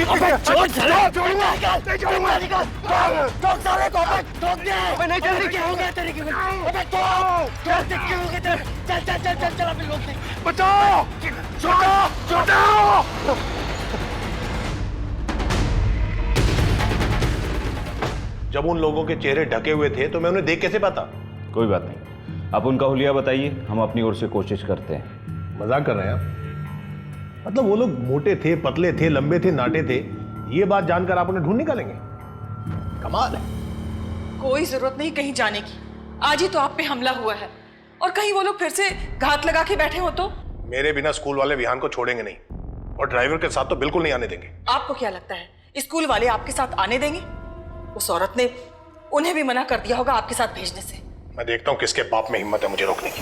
अबे छोड़ साले, ठोक साले को, ठोक दे। अबे नहीं चल, क्या हो गया तेरे की? अबे चल, क्या हो गया तेरे? चल चल चल चल चल, अबे लोग देख। बचाओ, छोड़ो। जब उन लोगों के चेहरे ढके हुए थे तो मैं उन्हें देख कैसे पाता? कोई बात नहीं, आप उनका हुलिया बताइए, हम अपनी ओर से कोशिश करते हैं। मजाक कर रहे हैं आप? मतलब वो लोग मोटे थे, पतले थे, लंबे थे, नाटे थे, ये बात जानकर आप उन्हें ढूंढ निकालेंगे? कमाल है। कोई जरूरत नहीं कहीं जाने की, आज ही तो आप पे हमला हुआ है, और कहीं वो लोग फिर से घात लगा के बैठे हो तो? मेरे बिना स्कूल वाले विहान को छोड़ेंगे नहीं, और ड्राइवर के साथ तो बिल्कुल नहीं आने देंगे। आपको क्या लगता है स्कूल वाले आपके साथ आने देंगे? उस औरत ने उन्हें भी मना कर दिया होगा आपके साथ भेजने से। मैं देखता हूँ किसके बाप में हिम्मत है मुझे रोकने की।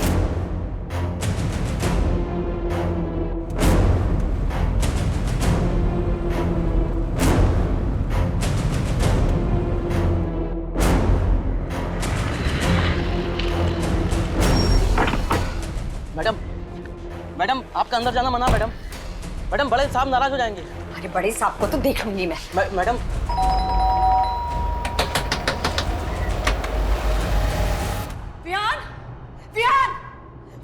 मैडम, मैडम आपका अंदर जाना मना। मैडम, मैडम बड़े साहब नाराज हो जाएंगे। अरे बड़े साहब को तो देख लूंगी मैं। मैडम, विहान, विहान,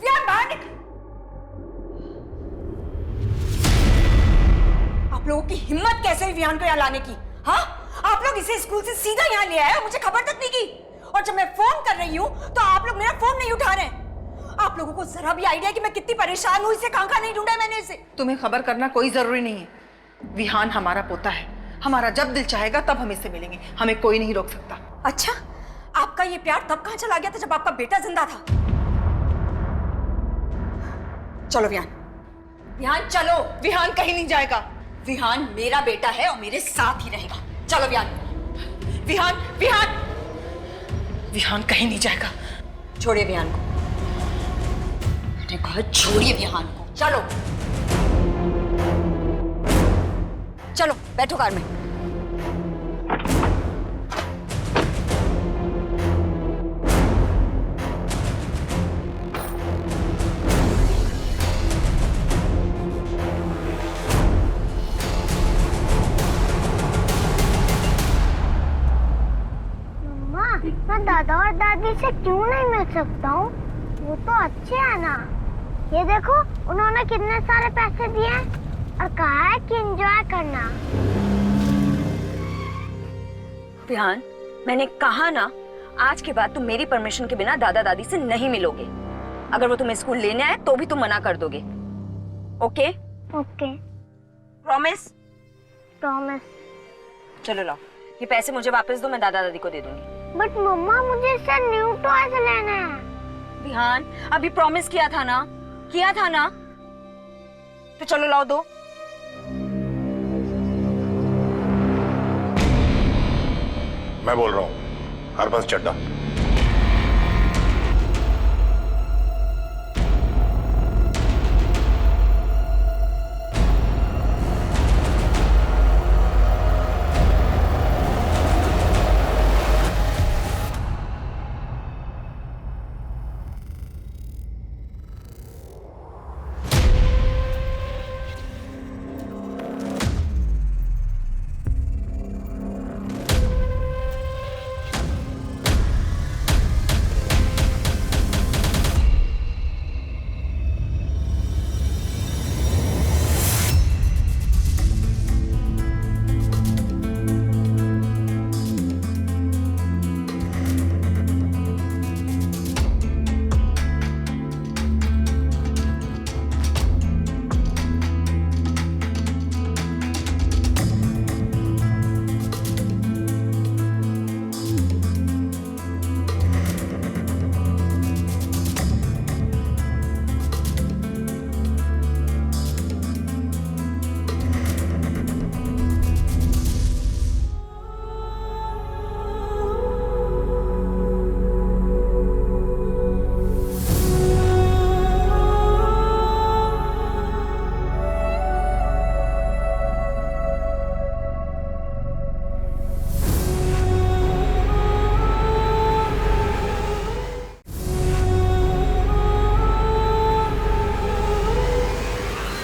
विहान बाहर निकल। आप लोगों की हिम्मत कैसे हुई विहान को यहाँ लाने की? हाँ, आप लोग इसे स्कूल से सीधा यहाँ ले आए, मुझे खबर तक नहीं की। और जब मैं फोन कर रही हूँ तो आप लोग मेरा फोन नहीं उठा रहे हैं। आप लोगों को जरा भी आइडिया कि मैं कितनी परेशान हूँ, इसे कहाँ नहीं ढूंढा मैंने इसे। तुम्हें खबर करना कोई जरूरी नहीं है। विहान हमारा पोता है, हमारा जब दिल चाहेगा तब हम इससे मिलेंगे, हमें कोई नहीं रोक सकता। अच्छा, आपका ये प्यार तब कहाँ चला गया था जब आपका बेटा जिंदा था? चलो विहान, विहान चलो। विहान कहीं नहीं जाएगा। विहान मेरा बेटा है और मेरे साथ ही रहेगा। चलो विहान। विहान, विहान, विहान कहीं नहीं जाएगा। छोड़िए विहान को, मैंने कहा छोड़िए विहान को। चलो चलो, बैठो कार में। मैं दादा और दादी से क्यों नहीं मिल सकता हूँ? वो तो अच्छे हैं ना। ये देखो, उन्होंने कितने सारे पैसे दिए हैं और कहा है कि एंजॉय करना। विहान, मैंने कहा ना, आज के बाद तुम मेरी परमिशन के बिना दादा दादी से नहीं मिलोगे। अगर वो तुम्हें स्कूल लेने आए तो भी तुम मना कर दोगे। ओके? Okay, promise? प्रॉमिस। चलो लाओ, ये पैसे मुझे वापस दो, मैं दादा दादी को दे दूंगी। बट मम्मा, मुझे इससे न्यू टॉयज लेना है। विहान, अभी प्रॉमिस किया था ना, किया था ना, तो चलो लाओ दो। मैं बोल रहा हूँ, हरबंस चड्डा।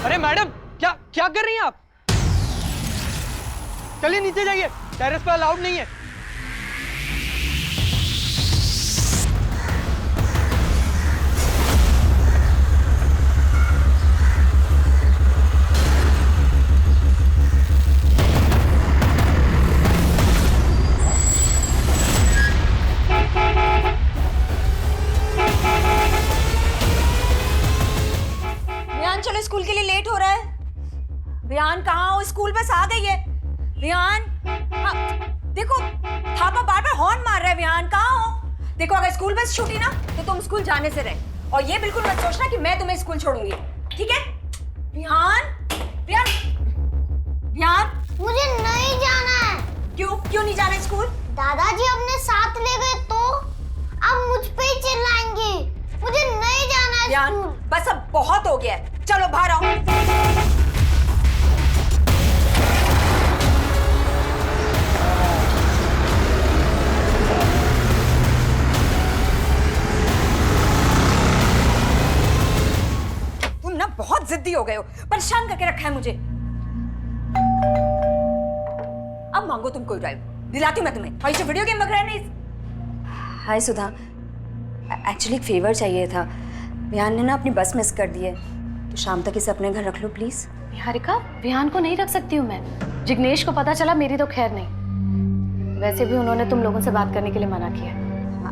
अरे मैडम, क्या क्या कर रही हैं आप? चलिए नीचे जाइए, टेरेस पे अलाउड नहीं है। रियान चलो, स्कूल के लिए लेट हो रहा है। रियान कहाँ हो? स्कूल बस आ गई है। रियान, हाँ, देखो थापा बार बार हॉर्न मार रहा है। रियान कहाँ हो? देखो अगर स्कूल बस छूटी ना तो तुम स्कूल जाने से रहे, और ये बिल्कुल मत सोचना कि मैं तुम्हें स्कूल छोड़ूंगी, ठीक है? रियान, रियान, रियान, मुझे नहीं जाना है। क्यों नहीं जाना स्कूल? दादाजी अपने साथ ले गए तो अब मुझ पे ही चिल्लाएंगे। मुझे नहीं जाना है रियान, स्कूल। बस अब बहुत हो गया है, चलो बाहर आओ। तुम ना बहुत जिद्दी हो गए हो, परेशान करके रखा है मुझे। अब मांगो तुम कोई ड्राइव, दिलाती हूँ मैं तुम्हें। और ये वीडियो गेम वगैरह नहीं। हाय सुधा, एक्चुअली एक फेवर चाहिए था। विहान ने ना अपनी बस मिस कर दी है, तो शाम तक इसे अपने घर रख लो प्लीज। निहारिका, विहान को नहीं रख सकती हूँ मैं। जिग्नेश को पता चला मेरी तो खैर नहीं। वैसे भी उन्होंने तुम लोगों से बात करने के लिए मना किया।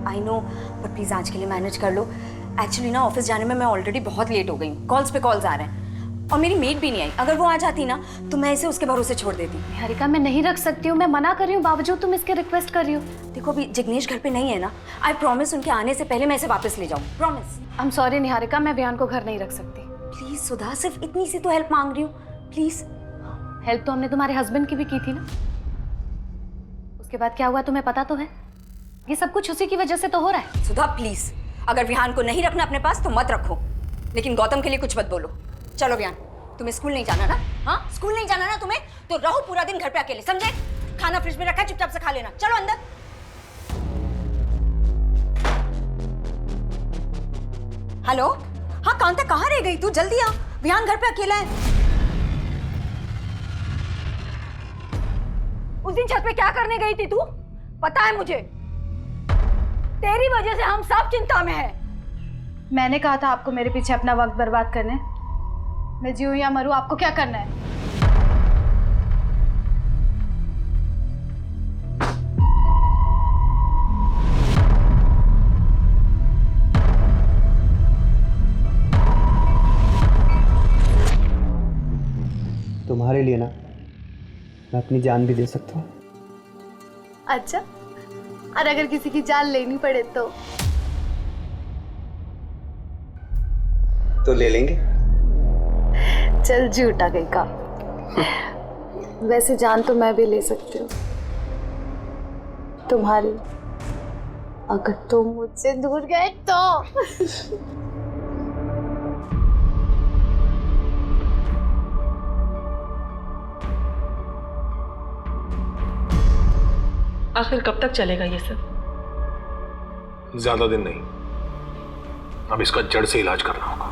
आई नो, बट प्लीज आज के लिए मैनेज कर लो। एक्चुअली ना ऑफिस जाने में मैं ऑलरेडी बहुत लेट हो गई हूँ। कॉल्स पे कॉल्स आ रहे हैं, और मेरी मेड भी नहीं आई। अगर वो आ जाती ना तो मैं इसे उसके भरोसे छोड़ देती। निहारिका, मैं नहीं रख सकती हूँ, मैं मना कर रही हूँ, बावजूद तुम इसके रिक्वेस्ट कर रही हो। देखो अभी जिग्नेश घर पे नहीं है ना, आई प्रॉमिस उनके आने से पहले मैं इसे वापस ले जाऊँ, promise. I am sorry Niharika, मैं विहान को घर नहीं रख सकती। प्लीज सुधा, सिर्फ इतनी सी तो हेल्प मांग रही हूँ, प्लीज। हेल्प तो हमने तुम्हारे हस्बैंड की भी की थी ना। उसके बाद क्या हुआ तुम्हें पता तो है। ये सब कुछ उसी की वजह से तो हो रहा है। सुधा प्लीज, अगर विहान को नहीं रखना अपने पास तो मत रखो, लेकिन गौतम के लिए कुछ मत बोलो। चलो विहान, तुम्हें स्कूल नहीं जाना ना? हाँ, स्कूल नहीं जाना ना तुम्हें, तो रहो पूरा दिन घर पे अकेले, समझे? खाना फ्रिज में रखा है, चुपचाप से खा लेना। चलो अंदर। हेलो, हाँ कांता, कहाँ रह गई तू? जल्दी आ, विहान घर पे अकेला है। उस दिन छत पे क्या करने गई थी तू? पता है मुझे, तेरी वजह से हम सब चिंता में हैं। मैंने कहा था आपको मेरे पीछे अपना वक्त बर्बाद करने। मैं जीऊं या मरूं, आपको क्या करना है? तुम्हारे लिए ना मैं अपनी जान भी दे सकता हूँ। अच्छा, और अगर किसी की जान लेनी पड़े तो ले लेंगे। चल झूठा कहीं का। वैसे जान तो मैं भी ले सकती हूँ तुम्हारी, अगर तुम मुझसे दूर गए तो। आखिर कब तक चलेगा ये सब? ज्यादा दिन नहीं, अब इसका जड़ से इलाज करना होगा।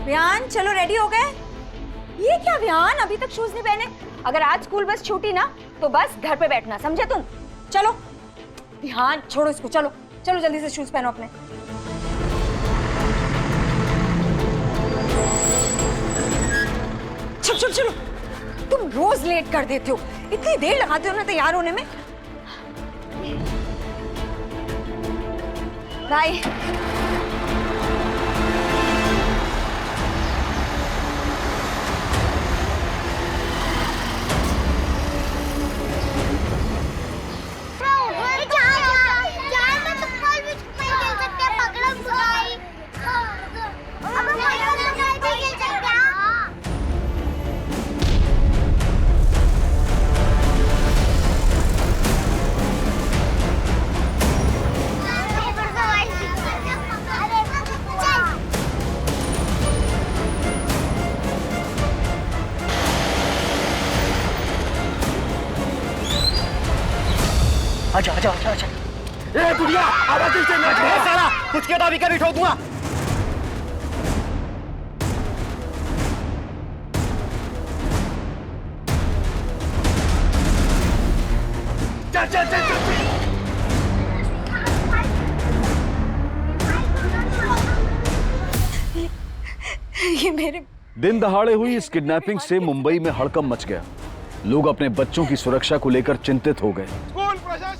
विहान चलो, रेडी हो गए? ये क्या विहान, अभी तक शूज नहीं पहने? अगर आज स्कूल बस छूटी ना तो बस घर पे बैठना, समझे तुम? चलो विहान, छोड़ो इसको, चलो चलो जल्दी से शूज पहनो अपने। चलो चलो चलो, तुम रोज लेट कर देते हो, इतनी देर लगाते हो ना तैयार होने में। बाय। आजा आजा आजा आजा। ए बुढ़िया आवाज दे ना साला, कुछ कहता भी कभी ठोकूंगा। चल चल चल चल। ये मेरे दिन दहाड़े हुई इस किडनैपिंग से मुंबई में हड़कंप मच गया। लोग अपने बच्चों की सुरक्षा को लेकर चिंतित हो गए।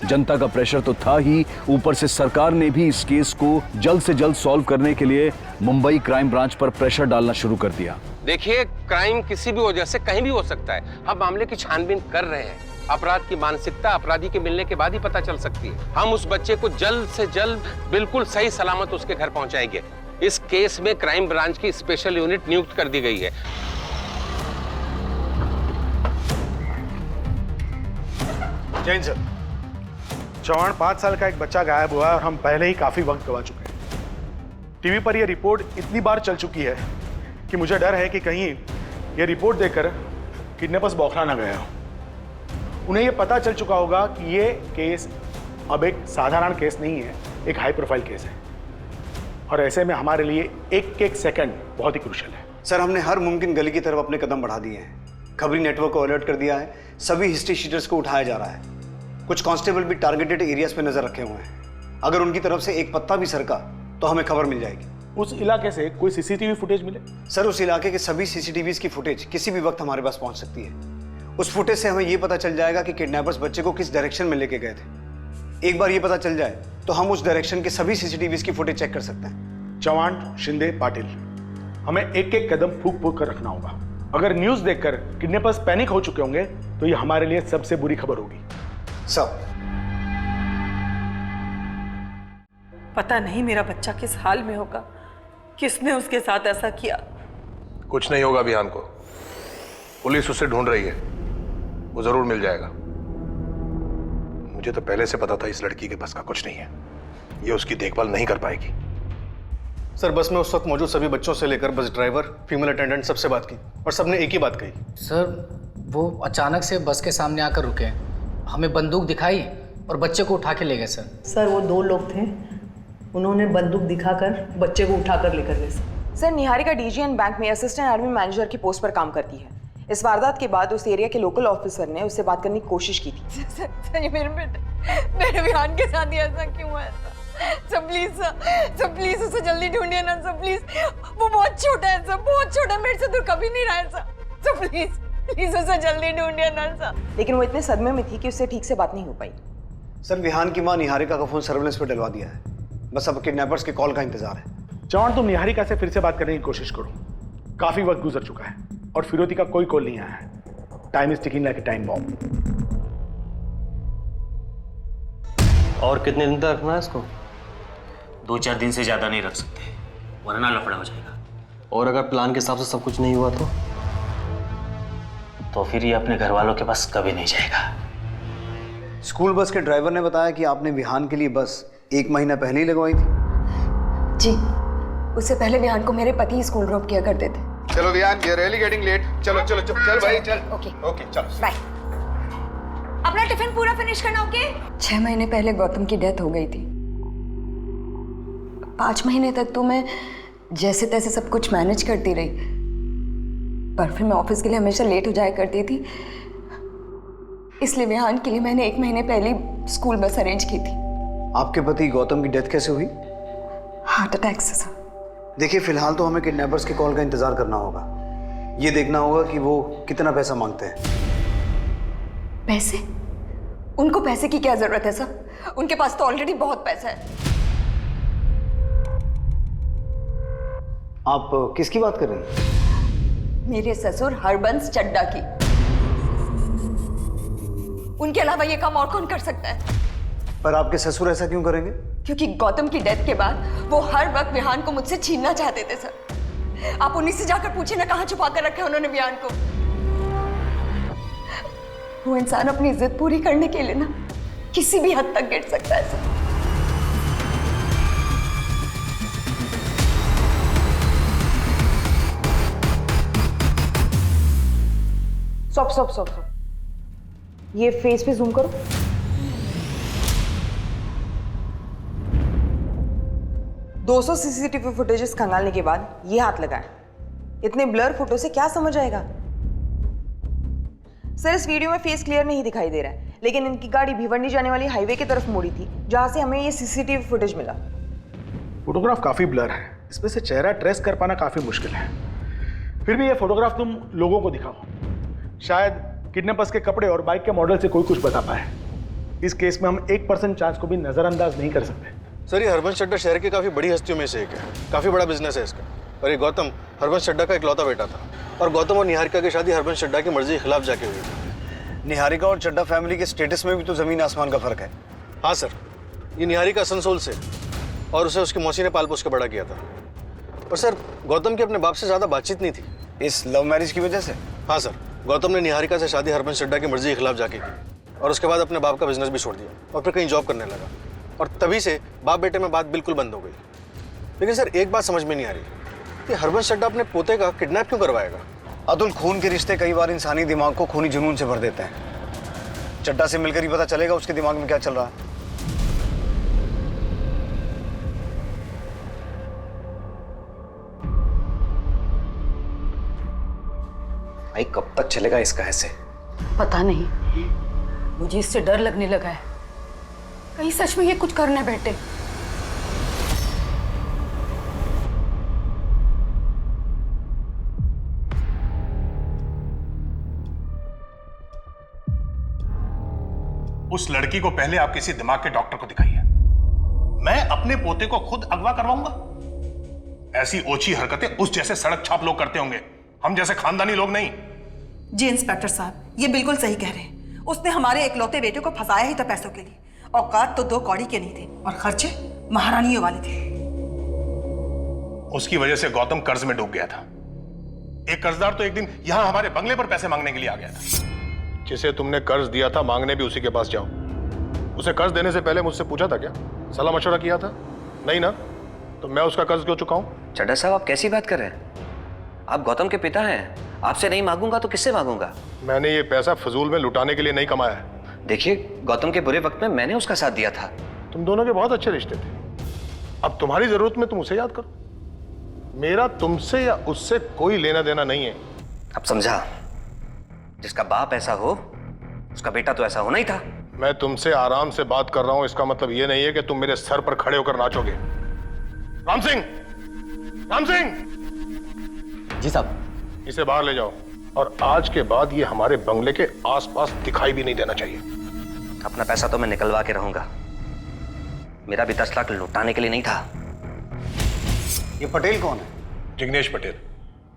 जनता का प्रेशर तो था ही, ऊपर से सरकार ने भी इस केस को जल्द से जल्द सॉल्व करने के लिए मुंबई क्राइम ब्रांच पर प्रेशर डालना शुरू कर दिया। देखिए, क्राइम किसी भी वजह से कहीं भी हो सकता है। हम मामले की छानबीन कर रहे हैं। अपराध की मानसिकता अपराधी के मिलने के बाद ही पता चल सकती है। हम उस बच्चे को जल्द से जल्द बिल्कुल सही सलामत उसके घर पहुंचाएंगे। इस केस में क्राइम ब्रांच की स्पेशल यूनिट नियुक्त कर दी गई है। जैन सर, चौहान 5 साल का एक बच्चा गायब हुआ है और हम पहले ही काफी वक्त गवा चुके हैं। टीवी पर यह रिपोर्ट इतनी बार चल चुकी है कि मुझे डर है कि कहीं यह रिपोर्ट देखकर किडनैपर्स बौखला ना गया हो। उन्हें यह पता चल चुका होगा कि यह केस अब एक साधारण केस नहीं है, एक हाई प्रोफाइल केस है और ऐसे में हमारे लिए एक एक सेकंड बहुत ही क्रूशियल है। सर, हमने हर मुमकिन गली की तरफ अपने कदम बढ़ा दिए हैं। खबरी नेटवर्क को अलर्ट कर दिया है। सभी हिस्ट्री शीटर्स को उठाया जा रहा है। कुछ कांस्टेबल भी टारगेटेड एरियाज पे नजर रखे हुए हैं। अगर उनकी तरफ से एक पत्ता भी सरका तो हमें खबर मिल जाएगी। उस इलाके से कोई सीसीटीवी फुटेज मिले? सर, उस इलाके के सभी सीसीटीवीज की फुटेज किसी भी वक्त हमारे पास पहुंच सकती है। उस फुटेज से हमें यह पता चल जाएगा कि किडनैपर्स बच्चे को किस डायरेक्शन में लेके गए थे। एक बार ये पता चल जाए तो हम उस डायरेक्शन के सभी सीसीटीवीज की फुटेज चेक कर सकते हैं। चौहान, शिंदे, पाटिल, हमें एक एक कदम फूक फूक कर रखना होगा। अगर न्यूज देखकर किडनैपर्स पैनिक हो चुके होंगे तो ये हमारे लिए सबसे बुरी खबर होगी। सब पता नहीं मेरा बच्चा किस हाल में होगा, किसने उसके साथ ऐसा किया। कुछ नहीं होगा विहान को, पुलिस उसे ढूंढ रही है, वो जरूर मिल जाएगा। मुझे तो पहले से पता था इस लड़की के बस का कुछ नहीं है, ये उसकी देखभाल नहीं कर पाएगी। सर, बस में उस वक्त मौजूद सभी बच्चों से लेकर बस ड्राइवर, फीमेल अटेंडेंट सबसे बात की और सबने एक ही बात कही। सर, वो अचानक से बस के सामने आकर रुके, हमें बंदूक दिखाई और बच्चे को उठा के ले गए। सर, वो 2 लोग थे, उन्होंने बंदूक दिखाकर बच्चे को उठाकर लेकर गए। सर, निहारिका डीजीएन बैंक में असिस्टेंट एडमिन मैनेजर की पोस्ट पर काम करती है। इस वारदात के बाद उस एरिया के लोकल ऑफिसर ने उससे बात करने की कोशिश की थी। सर, ये मेरे विहान के साथ ही ऐसा क्यों है? सर प्लीज उसे जल्दी ढूंढिए ना सर, प्लीज। वो बहुत छोटा है सर, बहुत छोटा, मेरे से दूर कभी नहीं रहा है सर। प्लीज उसे जल्दी ढूंढिए ना सर। लेकिन वो इतने सदमे में थी कि उससे ठीक से बात नहीं हो पाई। सर, विहान की मां निहारिका का फोन सर्विलेंस पे डलवा दिया है। बस अब किडनैपर्स के कॉल का इंतजार है। चौहान, तुम निहारिका से फिर से बात करने की कोशिश करो। काफी वक्त गुजर चुका है और फिरोती का कोई कॉल नहीं आया है। Time is ticking like a time bomb. और कितने दिन तक रखना है इसको? 2-4 दिन से ज्यादा नहीं रख सकते, वरना लफड़ा हो जाएगा। और अगर प्लान के हिसाब से सब कुछ नहीं हुआ तो फिर ये अपने घर वालों के पास कभी नहीं जाएगा। स्कूल बस के ड्राइवर ने बताया कि आपने विहान के लिए बस 1 महीना पहले ही लगवाई थी। जी, उससे पहले विहान को मेरे पति स्कूल ड्रॉप किया करते थे। चलो Vihaan, we are really getting late. चलो चलो चल भाई, चल। ओके चलो बाय। अपना टिफिन पूरा फिनिश करना, ओके? 6 महीने पहले गौतम की डेथ हो गई थी। 5 महीने तक तो मैं जैसे तैसे सब कुछ मैनेज करती रही, पर फिर मैं ऑफिस के लिए हमेशा लेट हो जाया करती थी। इसलिए विहान के लिए मैंने 1 महीने पहले स्कूल बस अरेंज की थी। आपके पति गौतम की डेथ कैसे हुई? हार्ट अटैक से सर। देखिए, फिलहाल तो हमें किडनैपर्स के कॉल का इंतजार करना होगा। ये देखना होगा कि वो कितना पैसा मांगते हैं। पैसे? उनको पैसे की क्या जरूरत है सर? उनके पास तो ऑलरेडी बहुत पैसा है। आप किसकी बात कर रही हैं? मेरे ससुर हरबंस चड्डा की। उनके अलावा ये काम और कौन कर सकता है? पर आपके ससुर ऐसा क्यों करेंगे? क्योंकि गौतम की डेथ के बाद वो हर वक्त विहान को मुझसे छीनना चाहते थे सर। आप उन्हीं से जाकर पूछिए ना, कहाँ छुपा कर रखा है उन्होंने विहान को। वो इंसान अपनी इज्जत पूरी करने के लिए ना किसी भी हद तक गिर सकता है सर। स्टॉप। ये फेस पे जूम करो। 200 सीसीटीवी फुटेजेस खंगालने के बाद ये हाथ लगाए। इतने ब्लर फोटो से क्या समझ आएगा? सर, इस वीडियो में फेस क्लियर नहीं दिखाई दे रहा है, लेकिन इनकी गाड़ी भिवंडी जाने वाली हाईवे की तरफ मुड़ी थी, जहां से हमें ये सीसीटीवी फुटेज मिला। फोटोग्राफ काफी ब्लर है, इसमें से चेहरा ट्रेस कर पाना काफी मुश्किल है। फिर भी ये फोटोग्राफ तुम लोगों को दिखाओ, शायद किडनैपर्स के कपड़े और बाइक के मॉडल से कोई कुछ बता पाए। इस केस में हम 1% चांस को भी नजरअंदाज नहीं कर सकते। सर, ये हरबंस चड्ढा शहर की काफ़ी बड़ी हस्तियों में से एक है, काफ़ी बड़ा बिजनेस है इसका। और ये गौतम हरबंस चड्ढा का इकलौता बेटा था, और गौतम और निहारिका की शादी हरबंस चड्ढा की मर्जी के खिलाफ जाके हुई थी। निहारिका और चड्ढा फैमिली के स्टेटस में भी तो ज़मीन आसमान का फ़र्क है। हाँ सर, ये निहारिका असनसोल से, और उसे उसकी मौसी ने पाल पोस के बड़ा किया था। और सर, गौतम की अपने बाप से ज़्यादा बातचीत नहीं थी। इस लव मैरिज की वजह से? हाँ सर, गौतम ने निहारिका से शादी हरबंस चड्ढा की मर्जी के खिलाफ जाके की, और उसके बाद अपने बाप का बिजनेस भी छोड़ दिया और फिर कहीं जॉब करने लगा। और तभी से बाप बेटे में बात बिल्कुल बंद हो गई। लेकिन सर, एक बात समझ में नहीं आ रही कि हरबंस चड्ढा अपने पोते का किडनैप क्यों करवाएगा? अतुल, खून के रिश्ते कई बार इंसानी दिमाग को खूनी जुनून से भर देते हैं। चड्ढा से मिलकर ही पता चलेगा उसके दिमाग में क्या चल रहा है। भाई, कब तक चलेगा इसका ऐसे? पता नहीं, मुझे इससे डर लगने लगा है, कहीं सच में ये कुछ करने बैठे। उस लड़की को पहले आप किसी दिमाग के डॉक्टर को दिखाइए। मैं अपने पोते को खुद अगवा करवाऊंगा? ऐसी ओछी हरकतें उस जैसे सड़क छाप लोग करते होंगे, हम जैसे खानदानी लोग नहीं। जी इंस्पेक्टर साहब, ये बिल्कुल सही कह रहे हैं। उसने हमारे इकलौते बेटे को फंसाया ही था पैसों के लिए। औकात तो 2 कौड़ी के नहीं थे और खर्चे महारानियों वाले थे। उसकी वजह से गौतम कर्ज में डूब गया था। एक कर्जदार तो एक दिन यहां हमारे बंगले पर पैसे मांगने के लिए आ गया था। जिसे तुमने कर्ज दिया था, मांगने भी उसी के पास जाओ। उसे कर्ज देने से पहले मुझसे पूछा था क्या? सलाह मशवरा किया था? नहीं ना? तो मैं उसका कर्ज क्यों चुकाऊं? चड्ढा साहब, आप कैसी बात कर रहे हैं? आप गौतम के पिता हैं, आपसे नहीं मांगूंगा तो किससे मांगूंगा? मैंने ये पैसा फजूल में लुटाने के लिए नहीं कमाया है। देखिए, गौतम के बुरे वक्त में मैंने उसका साथ दिया था। तुम दोनों के बहुत अच्छे रिश्ते थे। अब तुम्हारी जरूरत में तुम उसे याद करो। मेरा तुमसे या उससे कोई लेना देना नहीं है। अब समझा, जिसका बाप ऐसा हो उसका बेटा तो ऐसा होना ही था। मैं तुमसे आराम से बात कर रहा हूं, इसका मतलब यह नहीं है कि तुम मेरे सर पर खड़े होकर नाचोगे। राम सिंह, राम सिंह! जी साहब। इसे बाहर ले जाओ, और आज के बाद ये हमारे बंगले के आसपास दिखाई भी नहीं देना चाहिए। अपना पैसा तो मैं निकलवा के रहूंगा, मेरा भी 10 लाख लुटाने के लिए नहीं था। ये पटेल कौन है? जिग्नेश पटेल,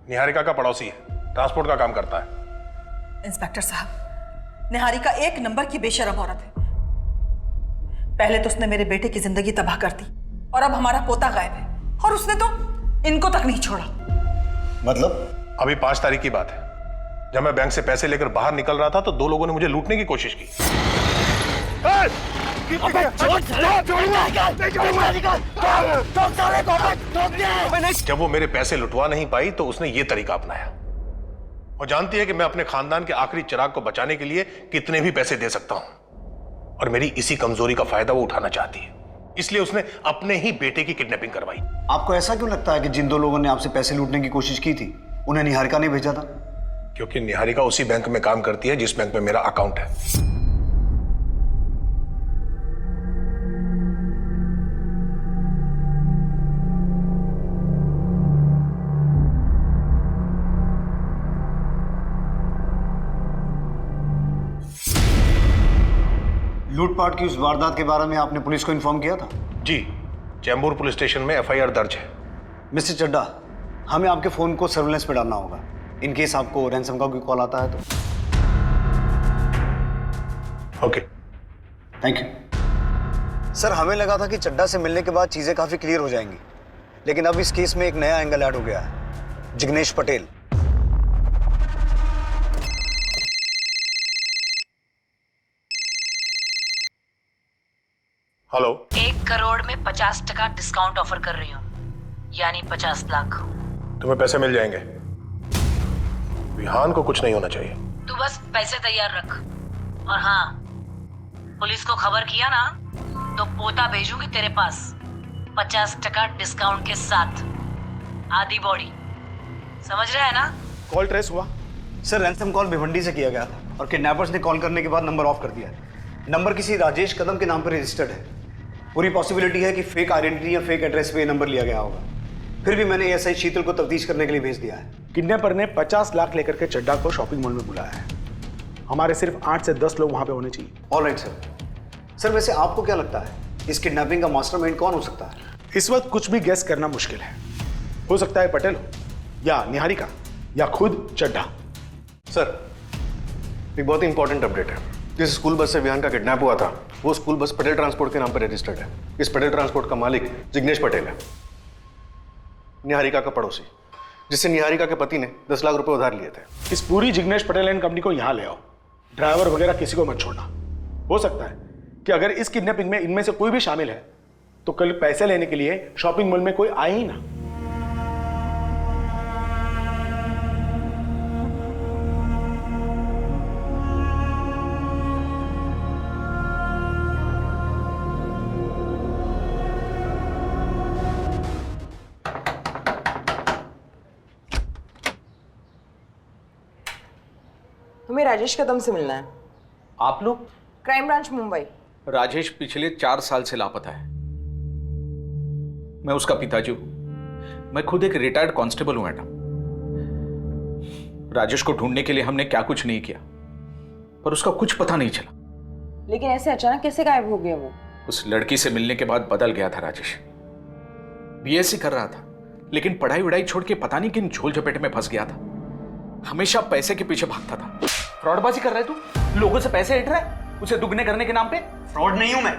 निहारिका का पड़ोसी है, ट्रांसपोर्ट का काम करता है। इंस्पेक्टर साहब, निहारिका 1 नंबर की बेशरम औरत है। पहले तो उसने मेरे बेटे की जिंदगी तबाह कर दी, और अब हमारा पोता गायब है, और उसने तो इनको तक नहीं छोड़ा। मतलब? अभी 5 तारीख की बात है, जब मैं बैंक से पैसे लेकर बाहर निकल रहा था तो 2 लोगों ने मुझे लूटने की कोशिश की। जब वो मेरे पैसे लुटवा नहीं पाई तो उसने ये तरीका अपनाया। और जानती है कि मैं अपने खानदान के आखिरी चिराग को बचाने के लिए कितने भी पैसे दे सकता हूं, और मेरी इसी कमजोरी का फायदा वो उठाना चाहती है। इसलिए उसने अपने ही बेटे की किडनैपिंग करवाई। आपको ऐसा क्यों लगता है कि जिन 2 लोगों ने आपसे पैसे लूटने की कोशिश की थी उन्हें निहारिका ने भेजा था? क्योंकि निहारिका उसी बैंक में काम करती है जिस बैंक में मेरा अकाउंट है। लूटपाट की उस वारदात के बारे में आपने पुलिस को इन्फॉर्म किया था? जी, चैम्बूर पुलिस स्टेशन में FIR दर्ज है। मिस्टर चड्ढा, हमें आपके फोन को सर्विलेंस पे डालना होगा, इन केस आपको रैंसम का कोई कॉल आता है तो। Okay, thank you. सर, हमें लगा था कि चड्ढा से मिलने के बाद चीजें काफी क्लियर हो जाएंगी, लेकिन अब इस केस में एक नया एंगल ऐड हो गया है। जिग्नेश पटेल। हेलो। 1 करोड़ में 50% डिस्काउंट ऑफर कर रही हूँ, यानी 50 लाख। तुम्हें पैसे मिल जाएंगे, विहान को कुछ नहीं होना चाहिए। तू बस पैसे तैयार रख, और हाँ, पुलिस को खबर किया ना तो पोता भेजूंगी तेरे पास। 50% डिस्काउंट के साथ आधी बॉडी। समझ रहा है ना? कॉल ट्रेस हुआ? सर रैंसम कॉल भिवंडी से किया गया था और किडनैपर्स ने कॉल करने के बाद नंबर ऑफ कर दिया है। नंबर किसी राजेश कदम के नाम पर रजिस्टर्ड है। पूरी पॉसिबिलिटी है कि फेक आइडेंटिटी या फेक एड्रेस पे ये नंबर लिया गया होगा। फिर भी मैंने एसआई शीतल को तफ्तीश करने के लिए भेज दिया है। किडनैपर ने 50 लाख लेकर के चड्डा को शॉपिंग मॉल में बुलाया है। हमारे सिर्फ 8 से 10 लोग वहां पे होने चाहिए। Alright sir. सर वैसे आपको क्या लगता है इस किडनैपिंग का मास्टरमाइंड कौन हो सकता है? इस वक्त कुछ भी गेस करना मुश्किल है। हो सकता है पटेल हो, या निहारिका, या खुद चड्ढा। सर एक बहुत ही इंपॉर्टेंट अपडेट है। जिस स्कूल बस से विहान का किडनैप हुआ था वो स्कूल बस पटेल ट्रांसपोर्ट के नाम पर रजिस्टर्ड है। इस पटेल ट्रांसपोर्ट का मालिक जिग्नेश पटेल है, निहारिका का पड़ोसी, जिससे निहारिका के पति ने 10 लाख रुपए उधार लिए थे। इस पूरी जिग्नेश पटेल एंड कंपनी को यहां ले आओ। ड्राइवर वगैरह किसी को मत छोड़ना। हो सकता है कि अगर इस किडनैपिंग में इनमें से कोई भी शामिल है तो कल पैसे लेने के लिए शॉपिंग मॉल में कोई आए ही ना। हमें राजेश कदम से मिलना है। आप लोग? Crime branch Mumbai. राजेश पिछले 4 साल से लापता है। मैं उसका पिताजी हूं। मैं खुद एक रिटायर्ड कांस्टेबल हूं मैडम। राजेश को ढूंढने के लिए हमने क्या कुछ नहीं किया, पर उसका कुछ पता नहीं चला। लेकिन ऐसे अचानक कैसे गायब हो गया वो? उस लड़की से मिलने के बाद बदल गया था राजेश। बीएससी कर रहा था, लेकिन पढ़ाई वढ़ाई छोड़ के पता नहीं किन झोल झपेटे में फंस गया था। हमेशा पैसे के पीछे भागता था। फ्रॉडबाजी कर रहा है तू? लोगों से पैसे ऐंठ रहा है उसे दुगने करने के नाम पे? फ्रॉड नहीं हूं मैं,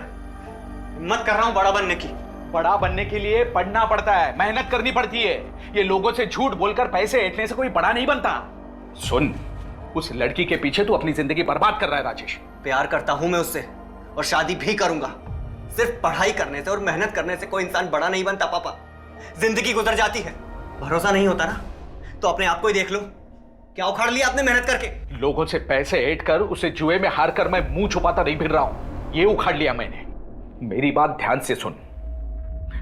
हिम्मत कर रहा हूं बड़ा बनने की। बड़ा बनने के लिए पढ़ना पड़ता है, मेहनत करनी पड़ती है। ये लोगों से झूठ बोलकर पैसे ऐंठने से कोई बड़ा नहीं बनता। सुन, उस लड़की के पीछे तू अपनी जिंदगी बर्बाद कर रहा है राजेश। प्यार करता हूं मैं उससे और शादी भी करूंगा। सिर्फ पढ़ाई करने से और मेहनत करने से कोई इंसान बड़ा नहीं बनता पापा। जिंदगी गुजर जाती है। भरोसा नहीं होता ना तो अपने आप को ही देख लो। क्या उखाड़ लिया आपने मेहनत करके? लोगों से पैसे ऐंठ कर उसे जुए में हार कर मैं मुंह छुपाता नहीं फिर रहा हूं। ये उखाड़ लिया मैंने। मेरी बात ध्यान से सुन।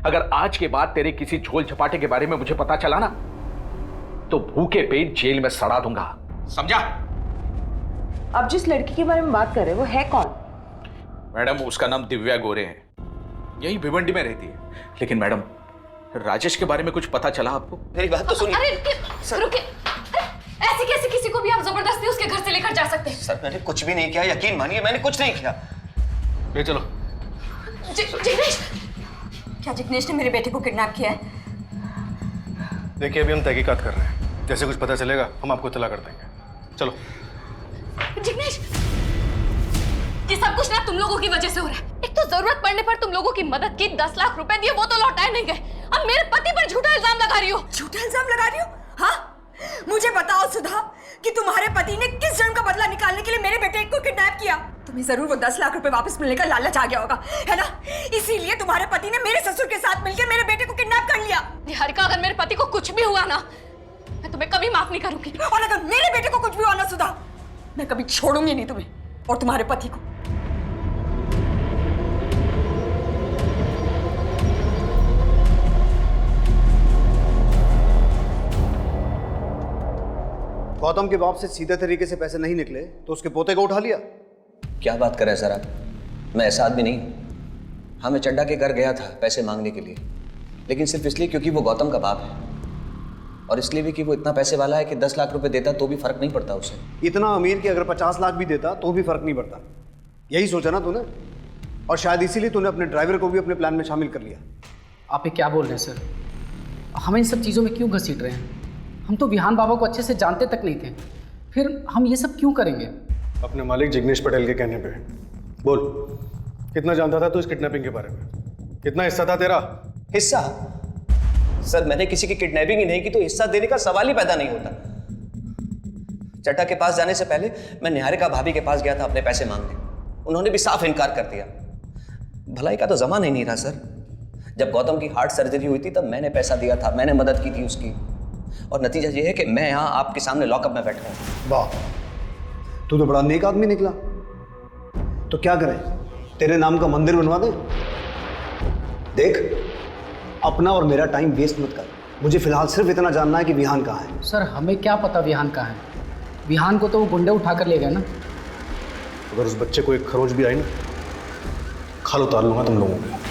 अगर आज के बाद तेरे किसी झोल झपाटे के बारे में मुझे पता चला ना तो भूखे पेट जेल में सड़ा दूंगा, समझा? अब जिस लड़की के बारे में बात कर रहे हैं वो है कौन? मैडम उसका नाम दिव्या गोरे है, यही भिवंडी में रहती है। लेकिन मैडम राजेश के बारे में कुछ पता चला आपको? मेरी बात तो सुनिए। अरे रुकिए, ऐसे कैसे किसी को भी आप जबरदस्ती उसके घर से लेकर जा सकते हैं? सर मैंने कुछ भी नहीं किया, यकीन मानिए मैंने कुछ नहीं किया। ले चलो। जिग्नेश, क्या जिग्नेश ने मेरे बेटे को किडनैप किया है? देखिए अभी हम तहकीकात कर रहे हैं, जैसे कुछ पता चलेगा हम आपको इत्तला कर देंगे। चलो। जिग्नेश, ये सब कुछ ना तुम लोगों की वजह से हो रहा है। एक तो जरूरत पड़ने पर तुम लोगों की मदद की, 10 लाख रुपए दिए वो तो लौटाए नहीं गए। अब मेरे पति पर झूठा इल्जाम लगा रही हो। झूठा इल्जाम लगा रही हो? हाँ, मुझे बताओ सुधा कि तुम्हारे पति ने किस जन्म का बदला निकालने के लिए मेरे बेटे को किडनैप किया। तुम्हें जरूर वो 10 लाख रुपए वापस मिलने का लालच आ गया होगा, है ना? इसीलिए तुम्हारे पति ने मेरे ससुर के साथ मिलकर मेरे बेटे को किडनैप कर लिया। निहारिका, अगर मेरे पति को कुछ भी हुआ ना मैं तुम्हें कभी माफ नहीं करूंगी। और अगर मेरे बेटे को कुछ भी हुआ ना सुधा, मैं कभी छोड़ूंगी नहीं तुम्हें और तुम्हारे पति को। गौतम के बाप से सीधे तरीके से पैसे नहीं निकले तो उसके पोते को उठा लिया। क्या बात कर रहे हैं सर आप? मैं ऐसा आदमी नहीं हूं। हाँ मैं चड्डा के घर गया था पैसे मांगने के लिए, लेकिन सिर्फ इसलिए क्योंकि वो गौतम का बाप है और इसलिए भी कि वो इतना पैसे वाला है कि 10 लाख रुपए देता तो भी फर्क नहीं पड़ता उसे। इतना अमीर कि अगर 50 लाख भी देता तो भी फर्क नहीं पड़ता। यही सोचा ना तूने, और शायद इसीलिए तूने अपने ड्राइवर को भी अपने प्लान में शामिल कर लिया। आप ये क्या बोल रहे हैं सर? हम इन सब चीज़ों में क्यों घसीट रहे हैं? हम तो विहान बाबा को अच्छे से जानते तक नहीं थे, फिर हम ये सब क्यों करेंगे? अपने मालिक जिग्नेश पटेल के कहने पे। बोल, कितना जानता था तू इस किडनैपिंग के बारे में? कितना हिस्सा था तेरा? हिस्सा? सर मैंने किसी की किडनैपिंग ही नहीं की तो हिस्सा देने का सवाल ही पैदा नहीं होता। चड्डा के पास जाने से पहले मैं निहारिका भाभी के पास गया था अपने पैसे मांगने। उन्होंने भी साफ इनकार कर दिया। भलाई का तो जमाना ही नहीं रहा सर। जब गौतम की हार्ट सर्जरी हुई थी तब मैंने पैसा दिया था, मैंने मदद की थी उसकी, और नतीजा ये है कि मैं यहाँ आपके सामने लॉकअप में बैठा हूँ। वाह, तू तो बड़ा नेक आदमी निकला। तो क्या करें, तेरे नाम का मंदिर बनवा दे? देख अपना और मेरा टाइम वेस्ट मत कर। मुझे फिलहाल सिर्फ इतना जानना है कि विहान कहाँ है। सर हमें क्या पता विहान कहाँ है? विहान को तो वो गुंडे उठा कर ले गए ना। अगर उस बच्चे को एक खरोच भी आई ना, खाल उतार लूंगा तुम लोगों को।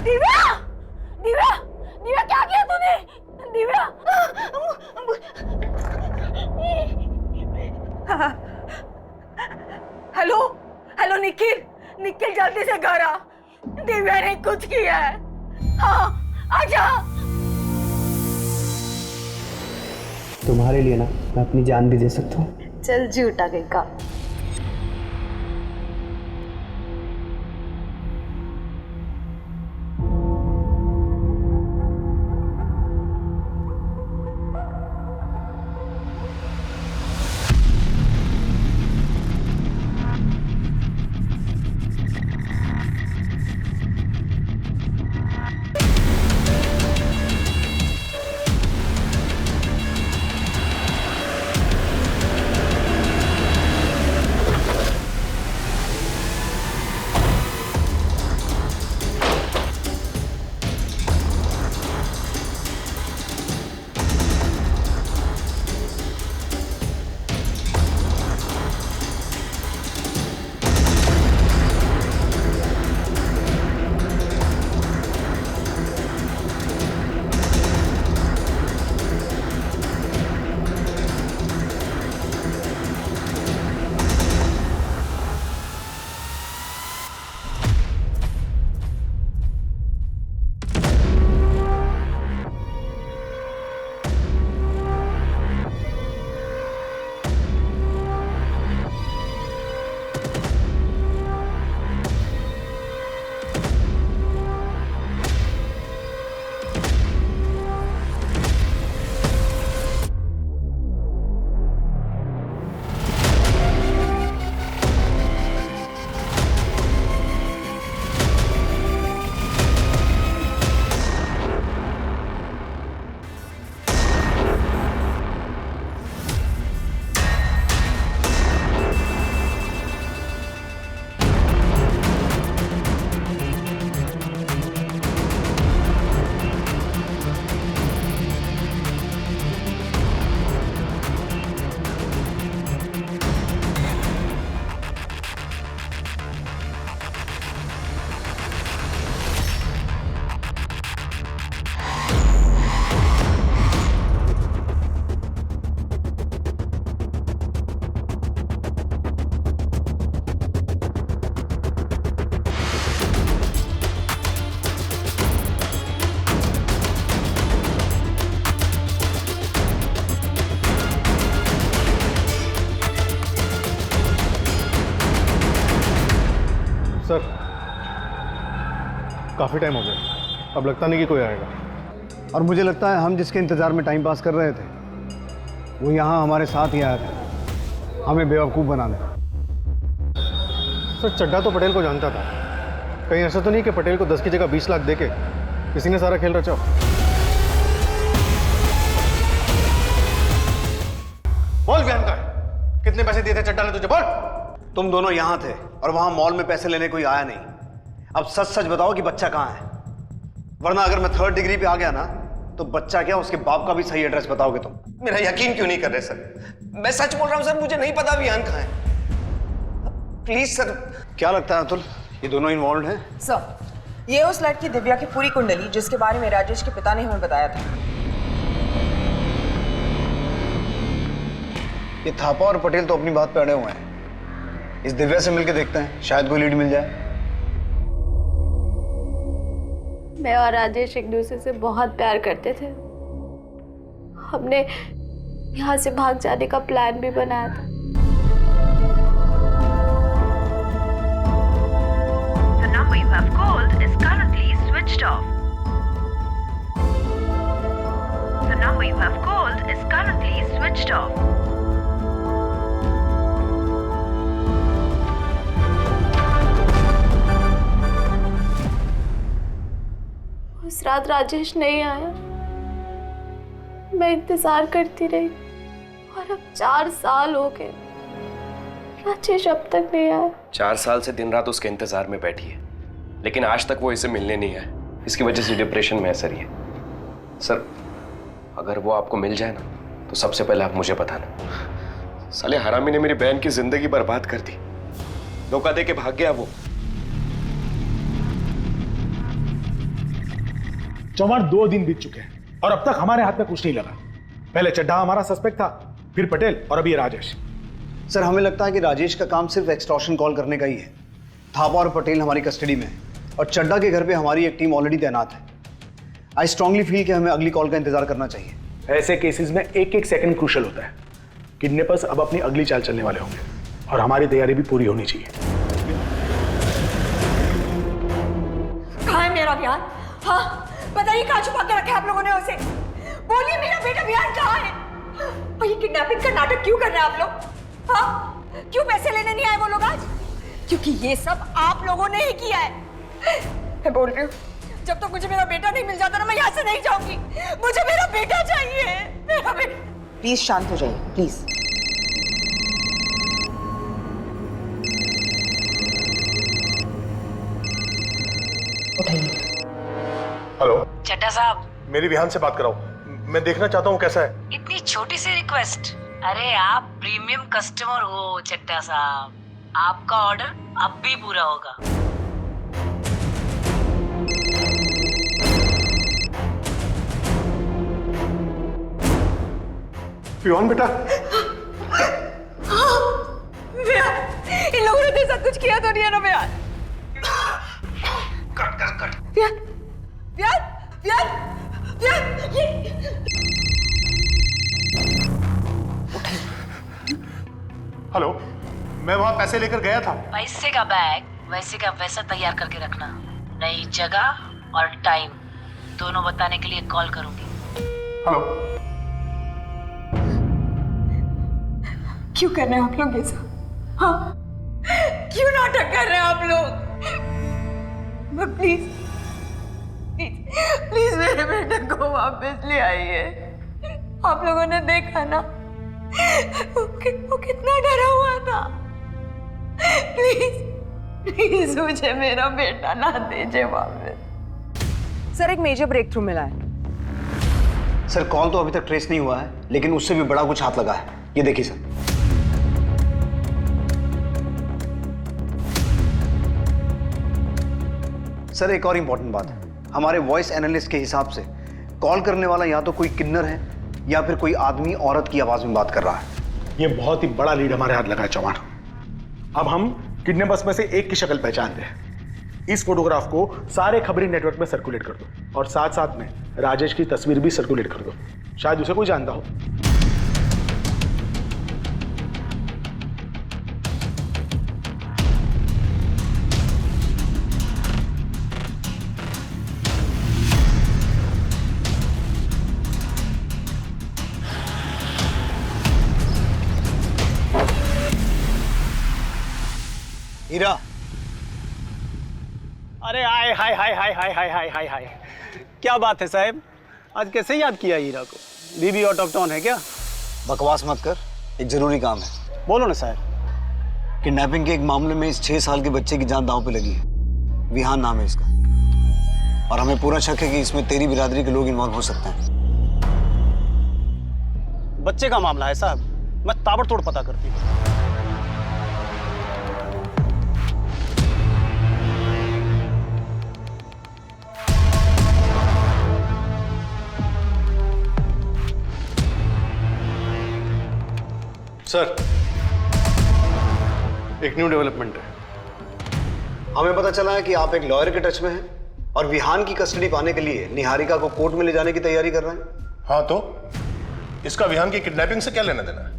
दिव्या, दिव्या, दिव्या क्या किया तूने? दिव्या, हेलो, हेलो निखिल, निखिल जल्दी से घर आ। दिव्या ने कुछ किया है। हाँ, आजा। तुम्हारे लिए ना मैं अपनी जान भी दे सकता हूँ। चल झूठा कहीं का। सर, काफ़ी टाइम हो गया, अब लगता नहीं कि कोई आएगा। और मुझे लगता है हम जिसके इंतजार में टाइम पास कर रहे थे वो यहाँ हमारे साथ ही आया था, हमें बेवकूफ़ बनाने। सर, चड्ढा तो पटेल को जानता था। कहीं ऐसा तो नहीं कि पटेल को 10 की जगह 20 लाख देके किसी ने सारा खेल रचा हो? बोल विहान का है, कितने पैसे दिए थे चड्ढा ने तुझे? बोल। तुम दोनों यहाँ थे और वहां मॉल में पैसे लेने कोई आया नहीं। अब सच सच बताओ कि बच्चा कहाँ है, वरना अगर मैं 3rd डिग्री पे आ गया ना तो बच्चा क्या उसके बाप का भी सही एड्रेस बताओगे तुम। मेरा यकीन क्यों नहीं कर रहे सर? मैं सच बोल रहा हूँ सर, मुझे नहीं पता विहान कहाँ है। Please sir. क्या लगता है अतुल, ये दोनों इन्वॉल्व हैं? सर, ये उस लड़की दिव्या की पूरी कुंडली जिसके बारे में राजेश के पिता ने हमें बताया था। ये थापा और पटेल तो अपनी बात पे अड़े हुए हैं। इस दिव्या से मिलके देखते हैं, शायद कोई लीड मिल जाए। मैं और राजेश एक दूसरे से बहुत प्यार करते थे। हमने यहाँ से भाग जाने का प्लान भी बनाया था। The number you have called is currently switched off. The number you have called is currently switched off. उस रात राजेश नहीं आया। मैं इंतजार करती रही और अब 4 साल हो गए, राजेश अब तक नहीं आया। 4 साल से दिन रात उसके इंतजार में बैठी है, लेकिन आज तक वो इसे मिलने नहीं आया। इसकी वजह से डिप्रेशन में असर ही है। सर, अगर वो आपको मिल जाए ना तो सबसे पहले आप मुझे बताना। साले हरामी ने मेरी बहन की जिंदगी बर्बाद कर दी, धोखा दे के भाग गया वो। चौहान 2 दिन बीत चुके हैं और अब तक हमारे हाथ में कुछ नहीं लगा। पहले चड्ढा हमारा सस्पेक्ट था, फिर पटेल और अभी राजेश। सर, हमें लगता है कि राजेश का काम सिर्फ एक्सटॉर्शन कॉल करने का ही है। थापा और पटेल हमारी कस्टडी में है और चड्ढा के घर पे हमारी एक टीम ऑलरेडी तैनात है। आई स्ट्रांगली फील कि हमें अगली कॉल का इंतजार करना चाहिए। ऐसे केसेस में एक सेकंड क्रूशल होता है। किडनैपर्स अब अपनी अगली चाल चलने वाले होंगे और हमारी तैयारी भी पूरी होनी चाहिए। कहाँ है मेरा बिहान? हाँ, बताइए कहाँ छुपा के रखे आप लोगों ने उसे? बोलिए मेरा बेटा बिहान कहाँ है? और ये किडनैपिंग का नाटक क्यों कर रहे हैं आप लोग? हाँ, क्यों पैसे लेने नहीं आए वो लोग आज? क्योंकि ये सब आप लोगों ने ही किया है। मैं बोल रही हूँ, जब तक मुझे मेरा बेटा नहीं मिल जाता ना, मैं यहाँ से नहीं जाऊंगी। मुझे मेरा बेटा चाहिए, मेरा बेटा। प्लीज शांत हो जाइए, प्लीज। उठाइए। हेलो चड्ढा साहब, मेरी विहान से बात कराओ, मैं देखना चाहता हूँ कैसा है। इतनी छोटी सी रिक्वेस्ट। अरे आप प्रीमियम कस्टमर हो चड्ढा साहब, आपका ऑर्डर अब भी पूरा होगा। विहान बेटा, इन लोगों ने तेरे साथ कुछ किया तो नहीं है ना बिहान? बिहान, बिहान, बिहान, बिहान, ये हेलो, मैं वहां पैसे लेकर गया था। पैसे का बैग वैसे का वैसा तैयार करके रखना। नई जगह और टाइम दोनों बताने के लिए कॉल करूंगी। हेलो, क्यों कर रहे हैं आप लोग ये सब? हाँ, क्यों नाटक कर रहे हैं आप लोग? प्लीज प्लीज प्लीज मेरे बेटे को वापस ले आइए। आप लोगों ने देखा ना, वो कितना डरा हुआ था। प्लीज प्लीज मुझे मेरा बेटा ना दीजिए वापस। सर, एक मेजर ब्रेक थ्रू मिला है। सर, कॉल तो अभी तक ट्रेस नहीं हुआ है, लेकिन उससे भी बड़ा कुछ हाथ लगा है। ये देखिए सर। सर, एक और इंपॉर्टेंट बात है। हमारे वॉइस एनालिस्ट के हिसाब से कॉल करने वाला या तो कोई किन्नर है या फिर कोई आदमी औरत की आवाज में बात कर रहा है। ये बहुत ही बड़ा लीड हमारे हाथ लगा है चौहान। अब हम किडनैपर्स में से एक की शक्ल पहचानते हैं। इस फोटोग्राफ को सारे खबरी नेटवर्क में सर्कुलेट कर दो और साथ साथ में राजेश की तस्वीर भी सर्कुलेट कर दो, शायद उसे कोई जानता हो। हीरा, अरे हाय हाय हाय हाय हाय हाय हाय हाय हाय, क्या बात है साहब, आज कैसे याद किया हीरा को? बीबी आउट ऑफ टाउन है क्या? बकवास मत कर, एक जरूरी काम है। बोलो ना साहब। किडनैपिंग के एक मामले में इस 6 साल के बच्चे की जान दांव पे लगी है। विहान नाम है इसका और हमें पूरा शक है कि इसमें तेरी बिरादरी के लोग इन्वॉल्व हो सकते हैं। बच्चे का मामला है साहब, मैं ताबड़तोड़ पता करती हूँ। सर, एक न्यू डेवलपमेंट है। हमें पता चला है कि आप एक लॉयर के टच में हैं और विहान की कस्टडी पाने के लिए निहारिका को कोर्ट में ले जाने की तैयारी कर रहे हैं। हाँ, तो इसका विहान की किडनैपिंग से क्या लेना देना है?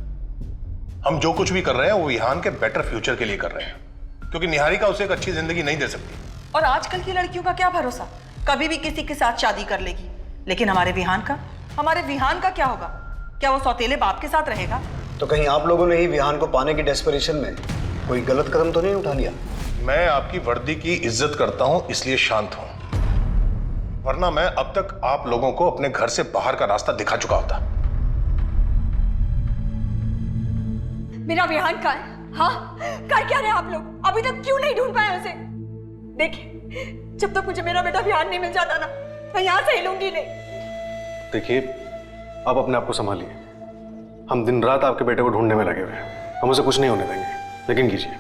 हम जो कुछ भी कर रहे हैं वो विहान के बेटर फ्यूचर के लिए कर रहे हैं, क्योंकि निहारिका उसे एक अच्छी जिंदगी नहीं दे सकती। और आजकल की लड़कियों का क्या भरोसा, कभी भी किसी के साथ शादी कर लेगी। लेकिन हमारे विहान का क्या होगा? क्या वो सौतेले बाप के साथ रहेगा? तो कहीं आप लोगों ने ही विहान को पाने की डेस्परेशन में कोई गलत कदम तो नहीं उठा लिया? मैं आपकी वर्दी की इज्जत करता हूं इसलिए शांत हूं, वरना मैं अब तक आप लोगों को अपने घर से बाहर का रास्ता दिखा चुका होता। मेरा विहान कहाँ है? हाँ, कर क्या रहे आप लोग? अभी तक क्यों नहीं ढूंढ पाए उसे? देखिए, जब तक मुझे मेरा बेटा विहान नहीं मिल जाता ना, मैं यहाँ से हिलूंगी नहीं। देखिए, आप अपने आप को संभालिए। हम दिन रात आपके बेटे को ढूंढने में लगे हुए हैं, हम उसे कुछ नहीं होने देंगे। लेकिन कीजिए।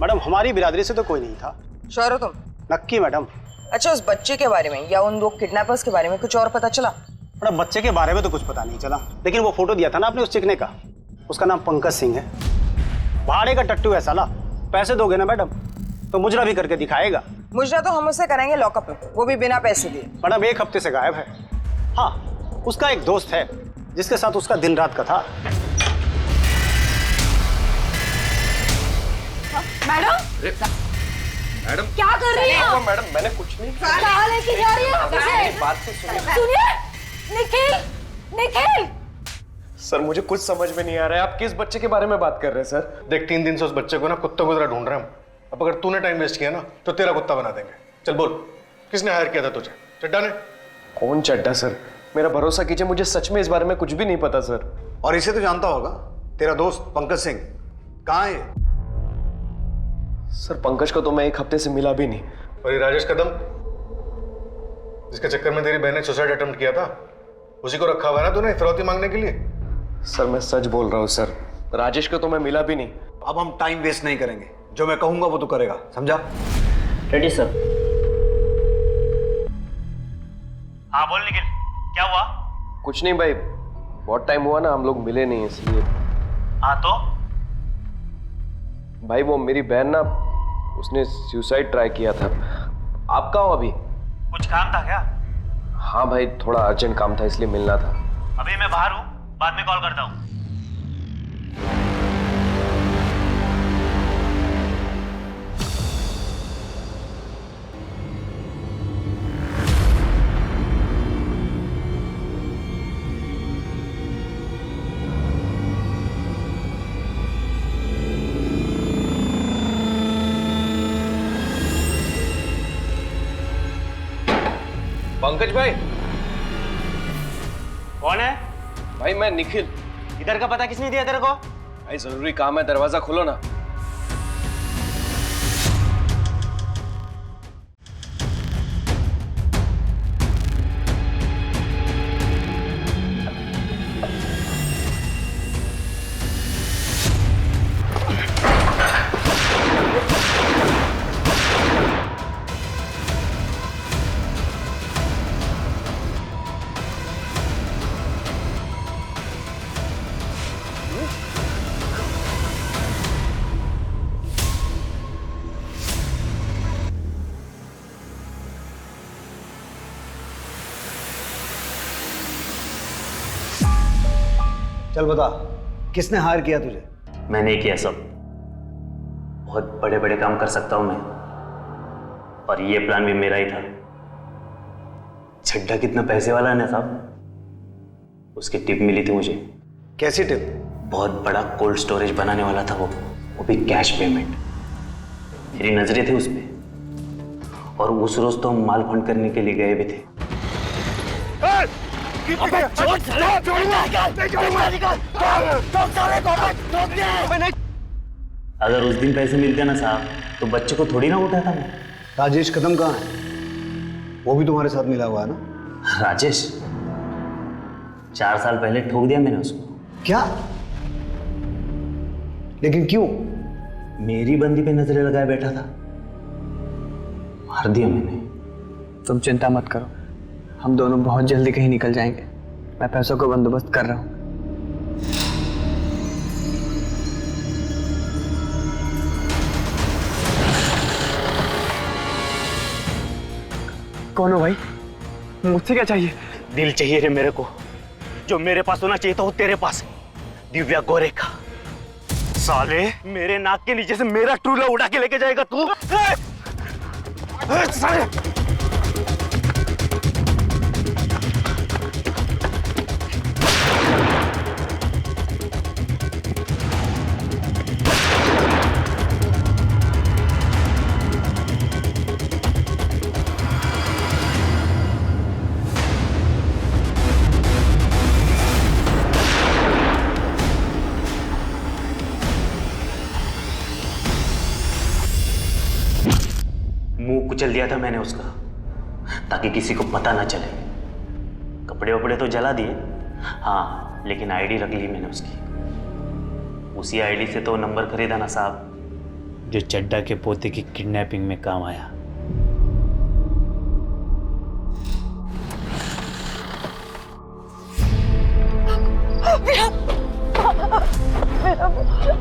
मैडम, हमारी बिरादरी से तो कोई नहीं था। श्योर हो तुम? नक्की मैडम। अच्छा, उस बच्चे के बारे में या उन दो किडनैपर्स के बारे में कुछ और पता चला? मैडम, बच्चे के बारे में तो कुछ पता नहीं चला, लेकिन वो फोटो दिया था ना आपने उस चिकने का, उसका नाम पंकज सिंह है। भाड़े का टट्टू है साला। पैसे दोगे ना मैडम तो मुजरा भी करके दिखाएगा। मुजरा तो हम उसे करेंगे लॉकअप में, वो भी बिना पैसे दिए। मैडम, 1 हफ्ते से गायब है। हाँ, उसका एक दोस्त है जिसके साथ उसका दिन रात का था। मैडम क्या कर रही हो? मैडम, मैंने कुछ नहीं कहाँ लेके जा रही हो मुझे? बात तो सुनिए, निखिल। सर, मुझे कुछ समझ में नहीं आ रहा है, आप किस बच्चे के बारे में बात कर रहे हैं सर? देख, 3 दिन से उस बच्चे को ना कुत्ते की तरह ढूंढ रहे हैं हम। अब अगर तूने टाइम वेस्ट किया ना तो तेरा कुत्ता बना देंगे। चल बोल, किसने हायर किया था तुझे? चड्डा ने? कौन चड्डा सर? मेरा भरोसा कीजिए, मुझे सच में इस बारे में कुछ भी नहीं पता सर। और इसे तो जानता होगा, तेरा दोस्त पंकज सिंह कहाँ है? सर, पंकज को तो मैं 1 हफ्ते से मिला भी नहीं। और ये राजेश कदम, जिसके चक्कर में तेरी बहन ने सुसाइड अटेम्प्ट किया था, उसी को रखा हुआ है ना तूने फिरौती मांगने के लिए? सर, मैं सच बोल रहा हूँ सर, राजेश को तो मैं मिला भी नहीं। अब हम टाइम वेस्ट नहीं करेंगे, जो मैं कहूंगा वो तो करेगा, समझा? Ready sir. हाँ बोल निखिल, क्या हुआ? कुछ नहीं भाई, बहुत टाइम हुआ ना हम लोग मिले नहीं, इसलिए। हाँ तो? भाई वो मेरी बहन ना, उसने सुसाइड ट्राई किया था। आप कहाँ हो अभी? कुछ काम था क्या? हाँ भाई, थोड़ा अर्जेंट काम था इसलिए मिलना था। अभी मैं बाहर हूँ, बाद में कॉल करता हूँ। पंकज भाई। कौन है? भाई मैं निखिल। इधर का पता किसने दिया तेरे को? भाई जरूरी काम है, दरवाजा खोलो ना। चल बता, किसने हायर किया तुझे? मैंने किया सब। बहुत बड़े बड़े काम कर सकता हूं मैं, और ये प्लान भी मेरा ही था। छड्डा कितना पैसे वाला है ना साहब, उसकी टिप मिली थी मुझे। कैसी टिप? बहुत बड़ा कोल्ड स्टोरेज बनाने वाला था वो भी कैश पेमेंट। मेरी नजरें थी उस पे, और उस रोज तो हम माल फंड करने के लिए गए भी थे। अगर उस दिन पैसे मिलते ना साहब तो बच्चे को थोड़ी ना उठाता मैं। राजेश कदम कहाँ है? वो भी तुम्हारे साथ मिला हुआ है ना? राजेश 4 साल पहले ठोक दिया मैंने उसको। क्या? लेकिन क्यों? मेरी बंदी पे नजरें लगाए बैठा था, मार दिया मैंने। तुम चिंता मत करो, हम दोनों बहुत जल्दी कहीं निकल जाएंगे। मैं पैसों का बंदोबस्त कर रहा हूँ। कौन हो भाई? मुझसे क्या चाहिए? दिल चाहिए रे मेरे को, जो मेरे पास होना चाहिए था वो तेरे पास है, दिव्या गोरे का। साले मेरे नाक के नीचे से मेरा ट्रू लव उड़ा के लेके जाएगा तू? साले मुंह कुचल दिया था मैंने उसका, ताकि किसी को पता ना चले। कपड़े वपड़े तो जला दिए, हाँ, लेकिन आईडी रख ली मैंने उसकी। उसी आईडी से तो नंबर खरीदा ना साहब, जो चड्डा के पोते की किडनैपिंग में काम आया। मेरा बच्चा